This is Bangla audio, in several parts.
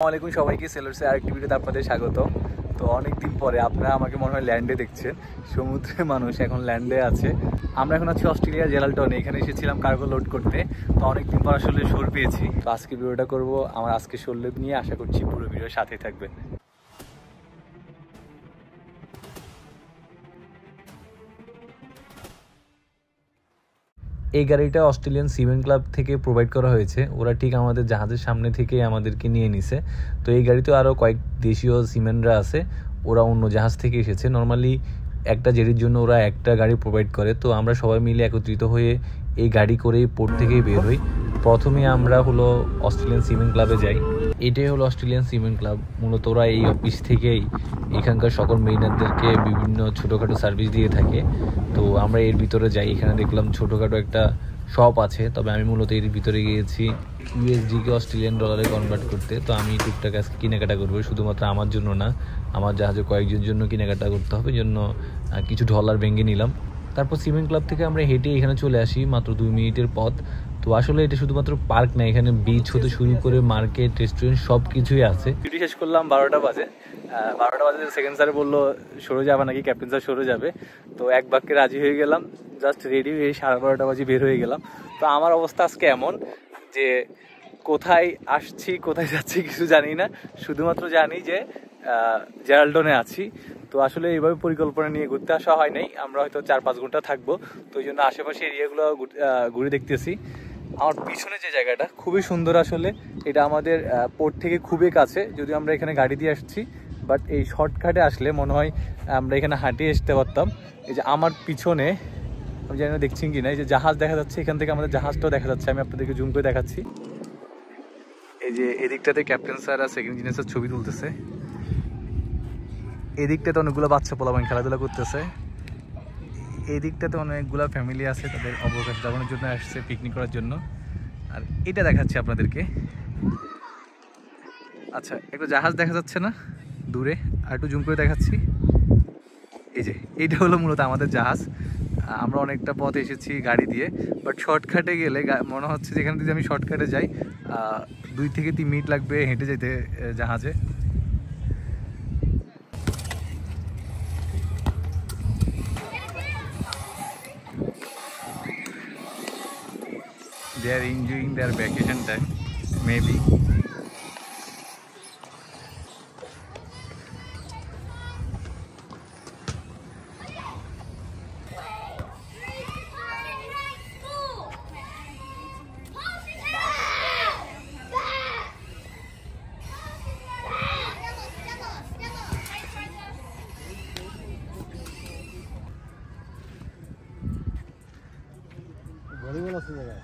আসসালামু সবাইকে সেলার্সে আরেকটি ভিডিওতে আপনাদের স্বাগত। তো অনেকদিন পরে আপনারা আমাকে মনে হয় ল্যান্ডে দেখছেন। সমুদ্রে মানুষ এখন ল্যান্ডে আছে। আমরা এখন আছি অস্ট্রেলিয়ার জেরাল্টনে। এখানে এসেছিলাম কার্গো লোড করতে। তো অনেকদিন পর আসলে শোল পেয়েছি। তো আজকে ভিডিওটা করব আমার আজকে শোল নিয়ে। আশা করছি পুরো ভিডিওর সাথেই থাকবেন। এই গাড়িটা অস্ট্রেলিয়ান সিমেন্ট ক্লাব থেকে প্রোভাইড করা হয়েছে। ওরা ঠিক আমাদের জাহাজের সামনে থেকে আমাদেরকে নিয়ে নিছে। তো এই গাড়িতেও আরও কয়েক দেশীয় সিমেন্টরা আছে, ওরা অন্য জাহাজ থেকে এসেছে। নর্মালি একটা জেরির জন্য ওরা একটা গাড়ি প্রোভাইড করে। তো আমরা সবাই মিলে একত্রিত হয়ে এই গাড়ি করেই পোর্ট থেকেই বের হই। প্রথমে আমরা হলো অস্ট্রেলিয়ান সিমেন্ট ক্লাবে যাই। এটাই হলো অস্ট্রেলিয়ান সিমেন্ট ক্লাব। মূলত ওরা এই অফিস থেকেই এখানকার সকল মেইনারদেরকে বিভিন্ন ছোটোখাটো সার্ভিস দিয়ে থাকে। তো আমরা এর ভিতরে যাই। এখানে দেখলাম ছোটোখাটো একটা শপ আছে, তবে আমি মূলত এর ভিতরে গিয়েছি ইউএসডিকে অস্ট্রেলিয়ান ডলারে কনভার্ট করতে। তো আমি টুকটাক আজকে কেনাকাটা করবো, শুধুমাত্র আমার জন্য না, আমার জাহাজে কয়েকজনের জন্য কেনাকাটা করতে হবে, জন্য কিছু ডলার ভেঙে নিলাম। তারপর সিমেন্ট ক্লাব থেকে আমরা হেঁটে এখানে চলে আসি, মাত্র 2 মিনিটের পথ। তো আসলে এটা শুধুমাত্র পার্ক না, এখানে বিচ হতে শুরু করে মার্কেট, রেস্টুরেন্ট সব কিছুই আছে। ডিউটি শেষ করলাম 12টা বাজে। 12টা বাজে সেকেন্ড স্যার বললো সরে যাবে নাকি, ক্যাপ্টেন স্যার সরে যাবে। তো এক বাক্যে রাজি হয়ে গেলাম, জাস্ট রেডি হয়ে 12:30 বাজে বের হয়ে গেলাম। তো আমার অবস্থা আজকে এমন যে কোথায় আসছি কোথায় যাচ্ছি কিছু জানি না, শুধুমাত্র জানি যে জেরাল্টনে আছি। তো আসলে এইভাবে পরিকল্পনা নিয়ে ঘুরতে আসা হয় নাই। আমরা হয়তো 4-5 ঘন্টা থাকবো, তো ওই জন্য আশেপাশে এরিয়াগুলো ঘুরে দেখতেছি। আমার পিছনে যে জায়গাটা খুবই সুন্দর, আসলে এটা আমাদের পোর্ট থেকে খুবই কাছে, যদিও আমরা এখানে গাড়ি দিয়ে আসছি, বাট এই শর্টকাটে আসলে মনে হয় আমরা এখানে হাঁটিয়ে আসতে পারতাম। এই যে আমার পিছনে, আমি জানি না দেখছেন কি না, এই যে জাহাজ দেখা যাচ্ছে, এখান থেকে আমাদের জাহাজটাও দেখা যাচ্ছে। আমি আপনাদেরকে জুম করে দেখাচ্ছি। এই যে এদিকটাতে ক্যাপ্টেন স্যার আর সেকেন্ড ইঞ্জিনিয়ার স্যার ছবি তুলতেছে। এদিকটাতে অনেকগুলো বাচ্চা পোলাপান খেলাধুলা করতেছে। এই দিকটাতে অনেকগুলো ফ্যামিলি আছে, তাদের অবকাশ যাপনের জন্য আসছে, পিকনিক করার জন্য। আর এটা দেখাচ্ছি আপনাদেরকে। আচ্ছা, একটা জাহাজ দেখা যাচ্ছে না দূরে, আর একটু জুম করে দেখাচ্ছি। এই যে এইটা হলো মূলত আমাদের জাহাজ। আমরা অনেকটা পথ এসেছি গাড়ি দিয়ে, বাট শর্টকাটে গেলে মনে হচ্ছে যেখানে যদি আমি শর্টকাটে যাই 2 থেকে 3 মিনিট লাগবে হেঁটে যেতে জাহাজে। They are enjoying their vacation time, maybe. Volleyball আছে জায়গায়।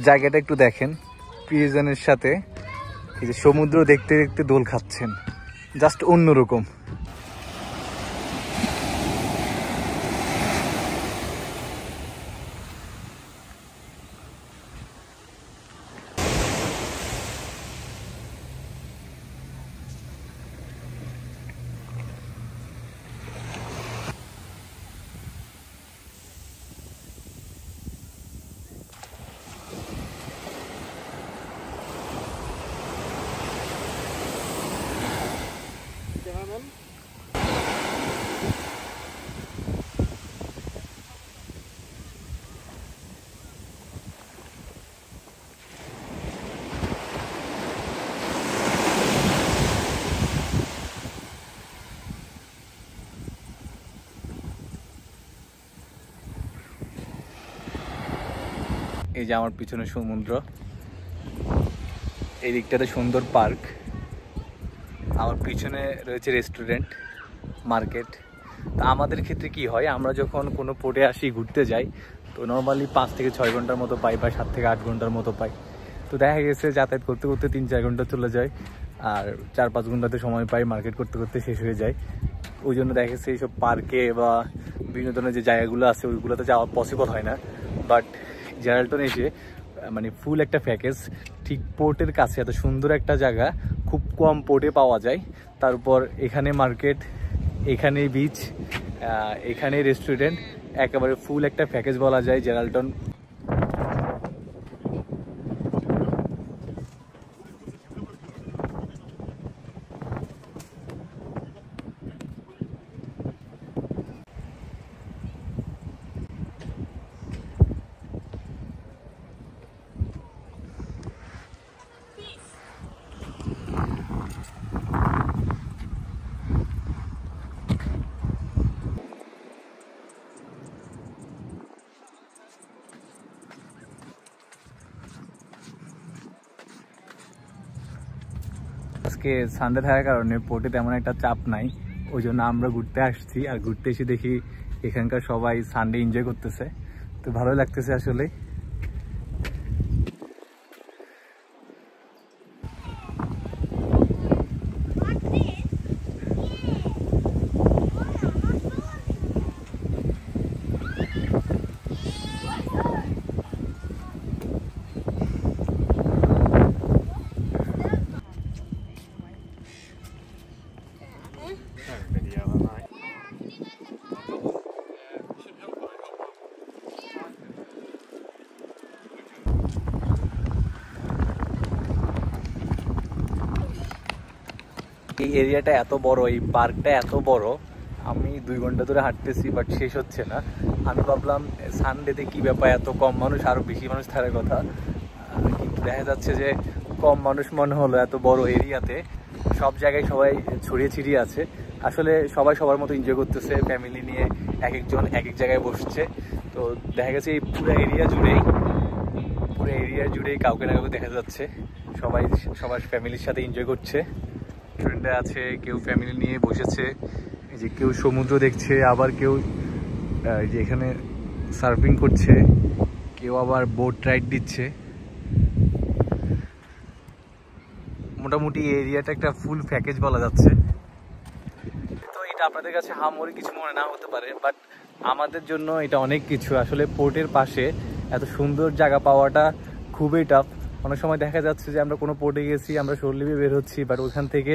জায়গাটা একটু দেখেন, প্রিয়জনের সাথে এই যে সমুদ্র দেখতে দেখতে দোল খাচ্ছেন, জাস্ট অন্যরকম। এই যে আমার পিছনে সমুদ্র, এই দিকটাতে সুন্দর পার্ক, আমার পিছনে রয়েছে রেস্টুরেন্ট, মার্কেট। তো আমাদের ক্ষেত্রে কি হয়, আমরা যখন কোনো পোর্টে আসি ঘুরতে যাই, তো নর্মালি 5 থেকে 6 ঘন্টার মতো পাই, বা 7 থেকে 8 ঘন্টার মতো পাই। তো দেখা গেছে যাতায়াত করতে করতে 3-4 ঘন্টা চলে যায়, আর 4-5 ঘন্টাতে সময় পাই মার্কেট করতে করতে শেষ হয়ে যায়। ওই জন্য দেখা গেছে এইসব পার্কে বা বিভিন্ন ধরনের যে জায়গাগুলো আছে ওইগুলোতে যাওয়া পসিবল হয় না। বাট জেরাল্টনে এসে মানে ফুল একটা প্যাকেজ, ঠিক পোর্টের কাছে এত সুন্দর একটা জায়গা খুব কম পোর্টে পাওয়া যায়। তারপর এখানে মার্কেট, এখানে বিচ, এখানে রেস্টুরেন্ট, একেবারে ফুল একটা প্যাকেজ বলা যায় জেরাল্টন। আজকে সানডে থাকার কারণে পোর্টে তেমন একটা চাপ নাই, ওই জন্য আমরা ঘুরতে আসছি। আর ঘুরতে এসে দেখি এখানকার সবাই সানডে এনজয় করতেছে, তো ভালো লাগতেছে আসলে। এই এরিয়াটা এত বড়, এই পার্কটা এত বড়, আমি 2 ঘন্টা ধরে হাঁটতেছি বাট শেষ হচ্ছে না। আমি ভাবলাম সানডেতে কি ব্যাপার, এত কম মানুষ, আরও বেশি মানুষ থাকার কথা, কিন্তু দেখা যাচ্ছে যে কম মানুষ মনে হলো এত বড় এরিয়াতে। সব জায়গায় সবাই ছড়িয়ে ছিটিয়ে আছে, আসলে সবাই সবার মতো এনজয় করতেছে, ফ্যামিলি নিয়ে এক একজন এক এক জায়গায় বসছে। তো দেখা গেছে এই পুরো এরিয়া জুড়েই কাউকে না কাউকে দেখা যাচ্ছে, সবাই সবার ফ্যামিলির সাথে এনজয় করছে। ফ্রেন্ডে আছে, কেউ ফ্যামিলি নিয়ে বসেছে, এই যে কেউ সমুদ্র দেখছে, আবার কেউ যে এখানে সার্ফিং করছে, কেউ আবার বোট রাইড দিচ্ছে। মোটামুটি এরিয়াটা একটা ফুল প্যাকেজ বলা যাচ্ছে। তো এটা আপনাদের কাছে হামরি কিছু মনে না হতে পারে, বাট আমাদের জন্য এটা অনেক কিছু। আসলে পোর্টের পাশে এত সুন্দর জায়গা পাওয়াটা খুবই টাফ। অনেক সময় দেখা যাচ্ছে যে আমরা কোনো পোর্টে গেছি, আমরা সরলিপে বের হচ্ছি, বাট ওখান থেকে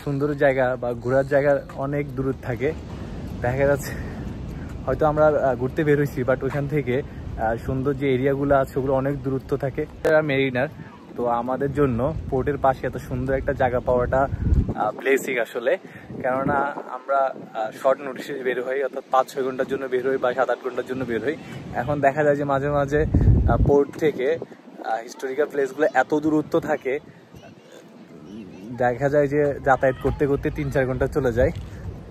সুন্দর জায়গা বা ঘোরার জায়গা অনেক দূর থাকে। দেখা যাচ্ছে হয়তো আমরা ঘুরতে বের হয়েছি, বাট ওখান থেকে সুন্দর যে এরিয়াগুলো আছে ওগুলো অনেক দূরত্ব থাকে। মেরিনার, তো আমাদের জন্য পোর্টের পাশে এত সুন্দর একটা জায়গা পাওয়াটা ব্লেসিং আসলে। কেননা আমরা শর্ট নোটিসে বের হই, অর্থাৎ 5-6 ঘন্টার জন্য বের হই বা 7-8 ঘন্টার জন্য বের হই। এখন দেখা যায় যে মাঝে মাঝে পোর্ট থেকে হিস্টোরিক্যাল প্লেসগুলো এত দূরত্ব থাকে, দেখা যায় যে যাতায়াত করতে করতে 3-4 ঘন্টা চলে যায়,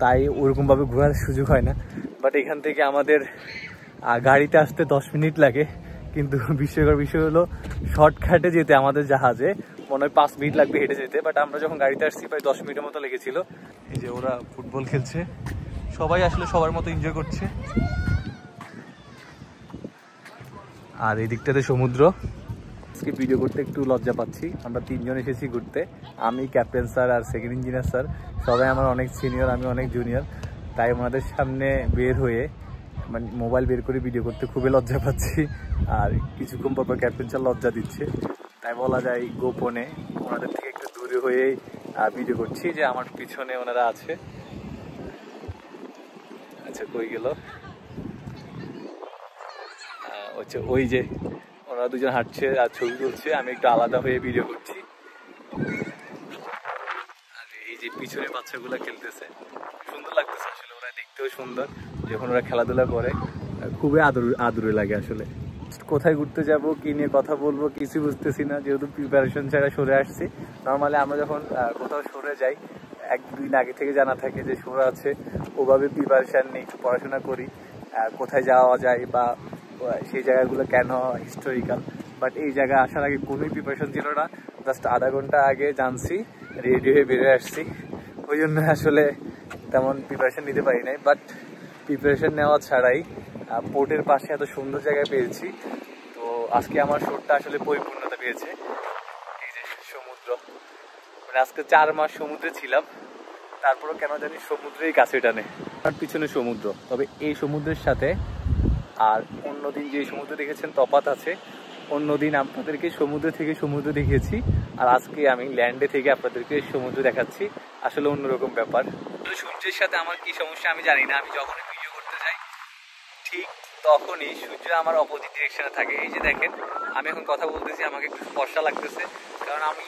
তাই ওরকমভাবে ঘোরার সুযোগ হয় না। বাট এখান থেকে আমাদের গাড়িতে আসতে 10 মিনিট লাগে, কিন্তু বিস্ময়কর বিষয় হলো শর্টকাটে যেতে আমাদের জাহাজে মনে হয় 5 মিনিট লাগবে হেঁটে যেতে, বাট আমরা যখন গাড়িতে আসছি প্রায় 10 মিনিটের মতো লেগেছিল। এই যে ওরা ফুটবল খেলছে, সবাই আসলে সবার মতো এনজয় করছে। আর এই দিকটাতে সমুদ্র। আজকে ভিডিও করতে একটু লজ্জা পাচ্ছি, আমরা 3 জন এসেছি ঘুরতে, আমি, ক্যাপ্টেন স্যার আর সেকেন্ড ইঞ্জিনিয়ার স্যার। সবাই আমার অনেক সিনিয়র, আমি অনেক জুনিয়র, তাই ওনাদের সামনে বের হয়ে মানে মোবাইল বের করে ভিডিও করতে খুবই লজ্জা পাচ্ছি। আর কিছুক্ষণ পর ক্যাপ্টেন স্যার লজ্জা দিচ্ছে, তাই বলা যায় গোপনে ওনাদের থেকে একটু দূরে হয়েই ভিডিও করছি। যে আমার পিছনে ওনারা আছে। আচ্ছা, কই গেল? হচ্ছে ওই যে ওনারা দুজন হাঁটছে আর ছবি তুলছে, আমি একটু আলাদা হয়ে ভিডিও করছি। আর এই যে পিছনে বাচ্চাগুলো খেলতেছে, সুন্দর লাগতেছে আসলে, ওরা দেখতেও সুন্দর, যখন ওরা খেলাধুলা করে খুবই আদরে লাগে আসলে। কোথায় ঘুরতে যাব, কি নিয়ে কথা বলবো কিছু বুঝতেছি না, যেহেতু প্রিপারেশন ছাড়া সরে আসছি। নর্মালি আমরা যখন কোথাও সরে যাই 1-2 দিন আগে থেকে জানা থাকে যে সরে আছে, ওভাবে প্রিপারেশন নিই, পড়াশোনা করি কোথায় যাওয়া যায় বা সেই জায়গাগুলো কেন হিস্টোরিক্যাল। বাট এই জায়গায় আসার আগে কোনোই প্রিপারেশন ছিল না, জাস্ট আধা ঘন্টা আগে জানছি, রেডি হয়ে বেরিয়ে আসছি, ওই জন্য আসলে তেমন প্রিপারেশন নিতে পারি নাই। বাট প্রিপারেশন নেওয়া ছাড়াই পোর্টের পাশে এত সুন্দর জায়গায় পেয়েছি, তো আজকে আমার শোরটা আসলে পরিপূর্ণতা পেয়েছে। এই যে সমুদ্র, মানে আজকে 4 মাস সমুদ্রে ছিলাম, তারপরও কেন জানি সমুদ্রেই কাছে টানে। আর পিছনে সমুদ্র, তবে এই সমুদ্রের সাথে আর অন্যদিন যে সমুদ্র দেখেছেন তফাৎ আছে। অন্যদিন আপনাদেরকে সমুদ্র থেকে সমুদ্র দেখিয়েছি, আর আজকে আমি ল্যান্ডে থেকে আপনাদেরকে সমুদ্র দেখাচ্ছি। আসলে অন্যরকম ব্যাপার। সূর্যের সাথে আমার কি সমস্যা আমি জানি না, আমি যখনই ভিডিও করতে যাই ঠিক তখনই সূর্য আমার অপোজিট ডিরেকশনে থাকে। এই যে দেখেন আমি এখন কথা বলতেছি, আমাকে একটু ফর্সা লাগতেছে কারণ আমি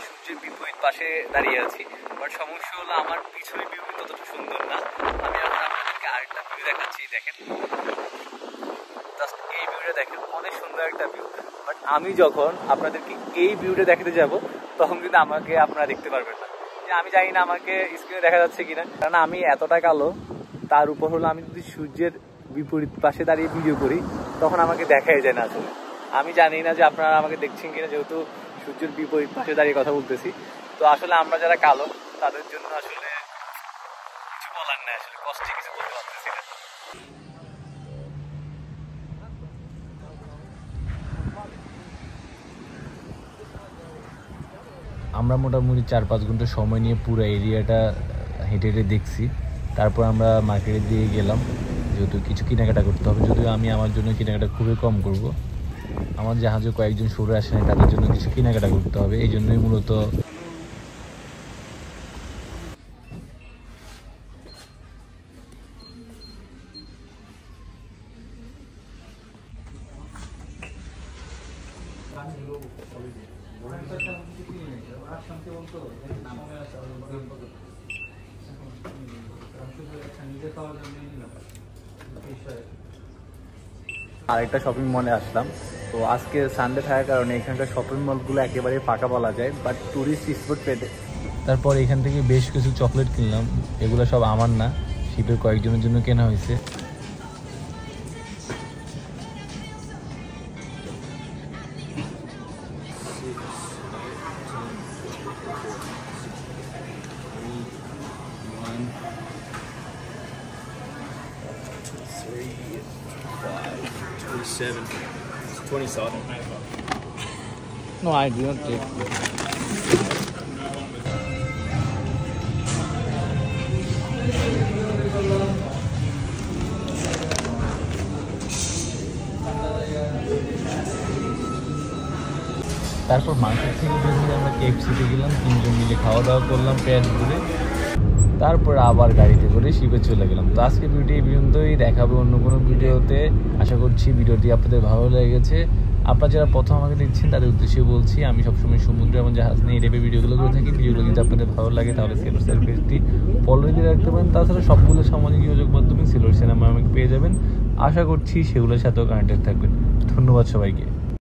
সূর্যের বিপরীত পাশে দাঁড়িয়ে আছি। বাট সমস্যা হলো আমার পিছনের ভিউ ততটা সুন্দর না। আমি এখন আপনাদেরকে আরেকটা ভিউ দেখাচ্ছি, দেখেন জাস্ট এই ভিউটা দেখেন, অনেক সুন্দর একটা ভিউ। বাট আমি যখন আপনাদেরকে এই ভিউটা দেখাতে যাব তখন কিন্তু আমাকে আপনারা দেখতে পারবেন না। যে আমি জানি না আমাকে স্ক্রিনে দেখা যাচ্ছে কিনা, কারণ আমি এতটা কালো, তার উপর হলো আমি যদি সূর্যের বিপরীত পাশে দাঁড়িয়ে ভিডিও করি তখন আমাকে দেখাই যায় না। আসলে আমি জানি না যে আপনারা আমাকে দেখছেন কিনা, যেহেতু সূর্যের বিপরীত পাশে দাঁড়িয়ে কথা বলতেছি। তো আসলে আমরা যারা কালো তাদের জন্য আসলে কিছু বলার নাই, আসলে কষ্টে কিছু বলতে পারতেছি না। আমরা মোটামুটি 4-5 ঘন্টা সময় নিয়ে পুরো এরিয়াটা হেঁটে হেঁটে দেখছি। তারপর আমরা মার্কেটের দিকে গেলাম, যেহেতু কিছু কেনাকাটা করতে হবে। যদিও আমি আমার জন্য কেনাকাটা খুবই কম করব, আমার জাহাজে কয়েকজন সরে আসে নাই, তাদের জন্য কিছু কেনাকাটা করতে হবে। এই জন্যই মূলত আরেকটা শপিং মলে আসলাম। তো আজকে সানডে থাকার কারণে এখানকার শপিং মলগুলো একেবারে ফাঁকা বলা যায়, বাট টুরিস্ট স্পট পেতে। তারপর এখান থেকে বেশ কিছু চকলেট কিনলাম। এগুলো সব আমার না, শিপের কয়েকজনের জন্য কেনা হয়েছে। It's 20 salt. No, I do not take. তারপর মার্কেট থেকে বেরিয়ে আমরা KFC-তে গেলাম, 3 জন মিলে খাওয়া দাওয়া করলাম পেট ভরে। তারপর আবার গাড়িতে করে শিপে চলে গেলাম। তো আজকে ভিডিও এই পর্যন্তই, দেখাবে অন্য কোনো ভিডিওতে। আশা করছি ভিডিওটি আপনাদের ভালো লেগেছে। আপনারা যারা প্রথম আমাকে দেখছেন তাদের উদ্দেশ্যে বলছি, আমি সবসময় সমুদ্র এবং জাহাজ নিয়ে এই টাইপের ভিডিওগুলো করে থাকি। ভিডিওগুলো যদি আপনাদের ভালো লাগে তাহলে সেলোর পেজটি ফলো দিয়ে রাখতে পারেন। তাছাড়া সবগুলো সামাজিক যোগাযোগ মাধ্যমে সেলোর সিনেমা আমাকে পেয়ে যাবেন। আশা করছি সেগুলোর সাথেও কানেক্টেড থাকবেন। ধন্যবাদ সবাইকে।